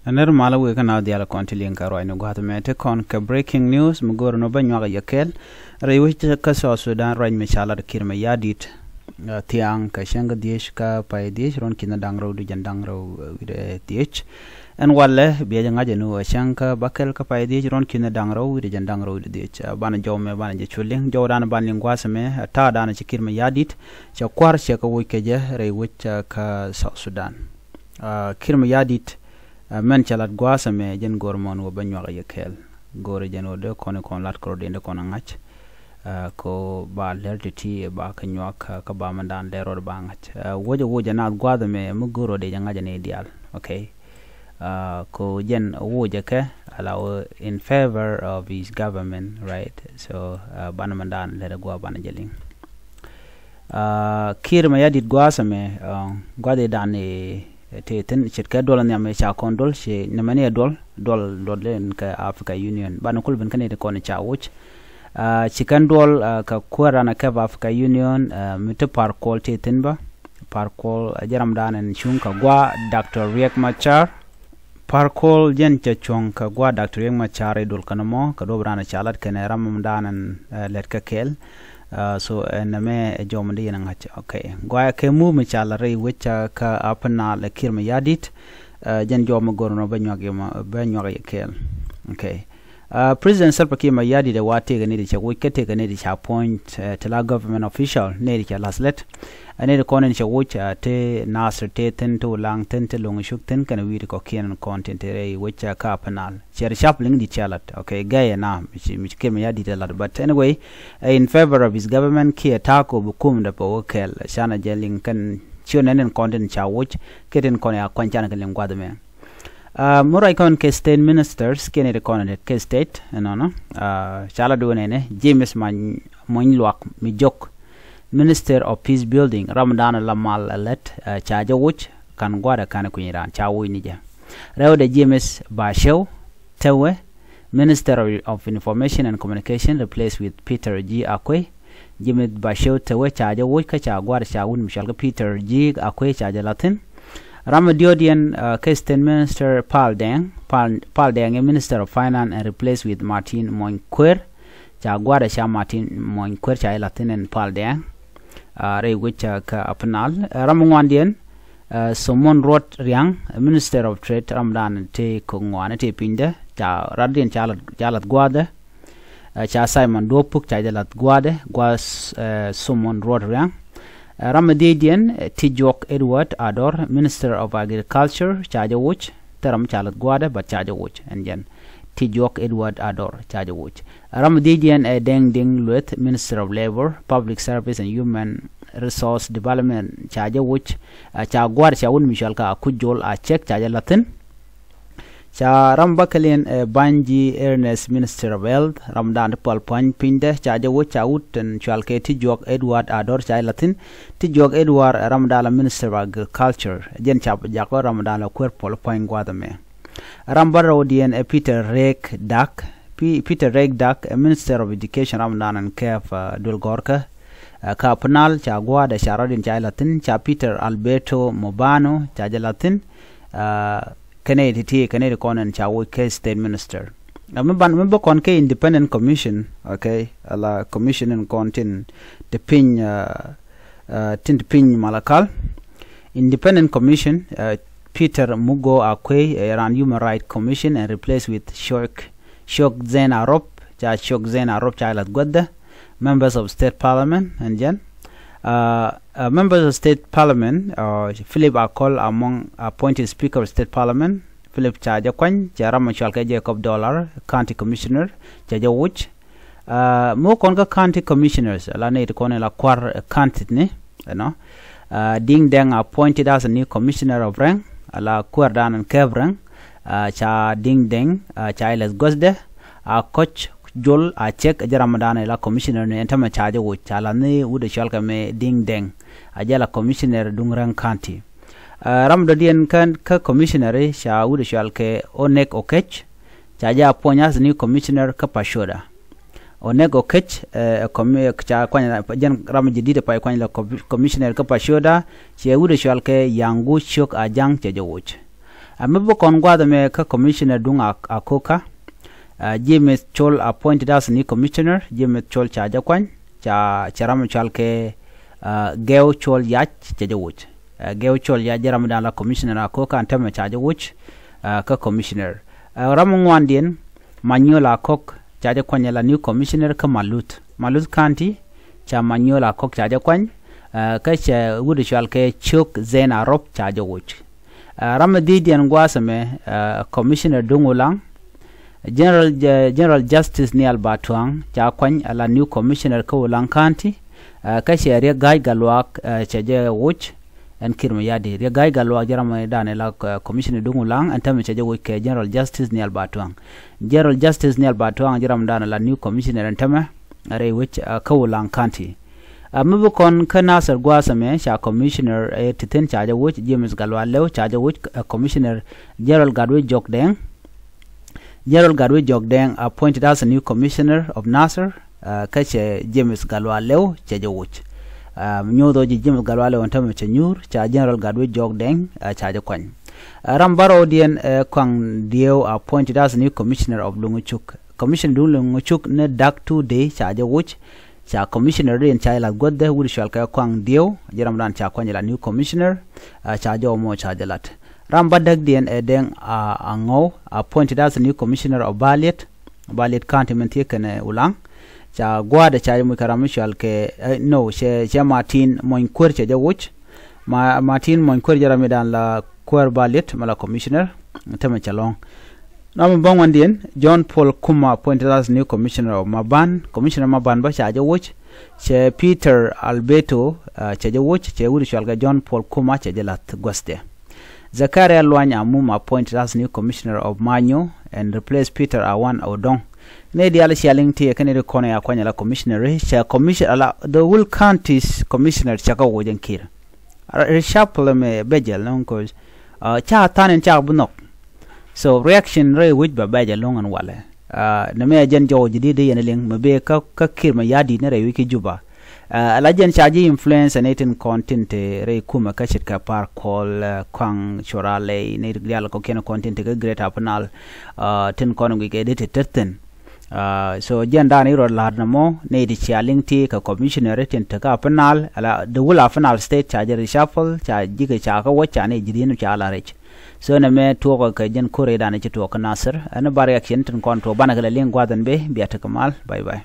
Aner mala we kana diala kontilien karo ino go hatmete kon ka breaking news mugor no banyo ga yakel rewi ka so Sudan rain mishala kirma yadit tiang ka shanga dish ka pai dish ron kina dangro du jandangro wide dish en walle biya ngaje no shanka bakel ka pai dish ron kina dangro wide jandangro wide dish bana jome bana je chuling jawdan ban lingwasme ta dana kirma yadit cha kwar she ka wikeje rewi ka so Sudan kirma yadit men chalat gwasa me jen gormon wo banyo ga yekel gore jeno de kon lat ko de kon ngach ko ba lerti ba kanyo ka ba mandan de ro ba ngach woje na gwada me mu goro de janga jene dial okay ko jen woje ke allow in favor of his government, right? So ban mandan le go ban jeling kir ma yadit gwasa me gwade dane ten chirka dola nyame cha kondol she namane dol len ka Africa Union ban kul ben kanede kon cha wuch chikan dol ka kwara na ka Africa Union mite par kol te tenba par kol jaram danen chung ka gwa Dr. Riek Machar par kol jen cha chung ka gwa Dr. Riek Machar dol kanamo ka dobrana chalat kene ram danen let ka kel so name jomdi yana ngach okay gwa ke mu mi chala re wicha ka apna le kirma yadit jen jom gorno banyo kel okay President Salva Kiir Mayadi de wate ga ne de wikete ga ne de point tela government official ne de laslet ane de konen wucha te nasr te ten to lang ten te long shuk ten kana wi ko ken content re wicha ka panal cher sharpling di chalat okay gaya na mi Kiir Mayadi de lat but anyway in favor of his government ki atako bukum da po kel shana jeling kan chionen content cha wuch keten kon ya kwanchan ga lengwa me Murai kon ke state ministers kene de konet ke state no chala do nene James Moinluak mi jok Minister of Peace Building Ramadan Lamal let chaja wuch kan gwada kan kunyiran chawu nije rewde James Bashew Tewe Minister of Information and Communication replaced with Peter G Akwe James Bashew Tewe chaja wuch ka cha gwada chawun mishal Peter G Akwe chaja latin Ramadodian State Minister Paul Deng Minister of Finance and replaced with Martin Moinquer Jaguara Sha Martin Moinquer Cha Latin and Paul Deng Re which ka apnal Ramwandian Somon Rot Riang Minister of Trade Ramadan Te Kongwana Te Pinde Cha Radian Jalat Guade Cha Simon Dopuk Cha Jalat Guade Guas Somon Rot Riang Ramadedian Tijok Edward Ador Minister of Agriculture Chajawuch Teram Chalat Guada but Chajawuch and Jen Tijok Edward Ador Chajawuch Ramadedian Deng Ding Luet Minister of Labor Public Service and Human Resource Development Chajawuch Chaguar Chawun Mishalka Kujol a check Chajalatin Cha Rambakalian Banji Ernest Minister of Health Ramdan Paul Point Pinde Chajawu Chaut and Chalke Tijok Edward Ador Chailatin Tijok Edward Ramdala Minister of Agriculture Jen Chap Jako Ramdala Querpol Point Guadame Rambarodian Peter Rake Dak Peter Rake Dak Minister of Education Ramdan and Kef Dulgorka Kapanal Chaguada Sharadin Chailatin Cha Peter Alberto Mobano Chajalatin Canada Conan Chawu State Minister. Remember Conke Independent Commission, okay, la Commission and Contin the Pin Pin Malakal. Independent Commission Peter Mugo Akwe around Human Rights Commission and replaced with Shok Zen Arop, Shok Zen Arop Child Godda, members of State Parliament and Jen. Members of State Parliament, Philip Akol among appointed Speaker of State Parliament, Philip Chajakwan, Jarama Chalke Jacob Dollar, County Commissioner, Jajawuch, more Conga County Commissioners, Lane Conela Quar County, Ding Deng appointed as a new Commissioner of Rank, La Quardan and Kevrang, Cha Ding Deng, Chiles Gosde, Coach Jol a check Jaramadana la commissioner ne entama charge wo chala ne wude shalka me ding deng ajala commissioner Dungrang County Ramdodian kan ka commissioner sha wude shalke Onek Okech chaja appoint new commissioner Kapashoda Onek Okech cha kwanya jan ramjidide pa kwanya la commissioner Kapashoda she wude shalke Yangu Chok ajang chajowoch Mebo kon gwada me ka commissioner dunga akoka. James Chol appointed as new commissioner. James Chol chaja kwan cha charam chal ke Geo Chol yach chaja wuch. Geo Chol ya jaram dan la commissioner akoka antame chaja wuch ka commissioner. Ramungwan dien Manyola Kok chaja kwan la new commissioner ka Malut County cha Manyola Kok chaja kwan ka cha wudu chal ke Chuk Zena Rop chaja wuch. Ramadidian Gwasame commissioner Dungulang General Justice Nial Batwang cha kwan la new commissioner ka Ulang County ka cha ria gai galwak chaja wuch en kirma yadi ria gai galwak jarama dane la commissioner Dungulang antame chaja wuch ke General Justice Nial Batwang jaram dane la new commissioner antame are wuch ka Ulang County. Mabu kon kanasar gwasame cha commissioner titen chaja wuch James Galwalew chaja wuch commissioner Gerald Gadwe Jogdeng appointed as a new commissioner of Nasser kache James Galwalew chaja wuch nyodo James Galwalew antame chanyur cha General Gadwe Jogdeng chaja kwan. Rambaro dien kwang dio appointed as a new commissioner of Lunguchuk. Commissioner Lunguchuk ne dak 2 day chaja wuch cha commissioner in chaila godde wuri shalka kwang dio jaram dan cha kwanyala new commissioner cha jo mo cha jalat ramba dag dien edeng ango appointed as a new commissioner of Balit County kene ulang cha gwada cha mu karam shalke no she Martin Moinkur cha jawuch Martin Moinkur jaram dan la Kwar Balit mala commissioner tama chalong. Nam bangwan dien John Paul Kuma appointed as new commissioner of Maban. Commissioner Maban ba chaja wuch che Peter Alberto chaja wuch che wuri shalga John Paul Kuma chaja lat gwaste. Zakaria Lwanya Amum appointed as new commissioner of Manyo and replaced Peter Awan Odong. Ne di ala shaling ti kene de kone ya kwanya la commissioner cha commissioner the whole county's commissioner chaka wojen kir. Reshapole me bejel non ko cha tanen cha bunok. So reaction ray which babaja long and wale na me ajen jo jidi de yeneling mabe ka kirma yadi ne ray wiki juba alajen chaji influence and eating content ray kuma ka shirka par call kwang chorale ne real ko ken content ga great apnal tin kono gi edit terten so jenda ni ro lad na mo ne di chaling ti ka commissioner tin ta ka apnal ala the whole apnal state charger reshuffle cha jiga cha ka wacha ne jidi no cha ala rech. So na me tuwa ka jen kore da na ci tuwa ka Nasir ana bari action tin kon to bana ga len gwadan be biya ta kamal bye bye.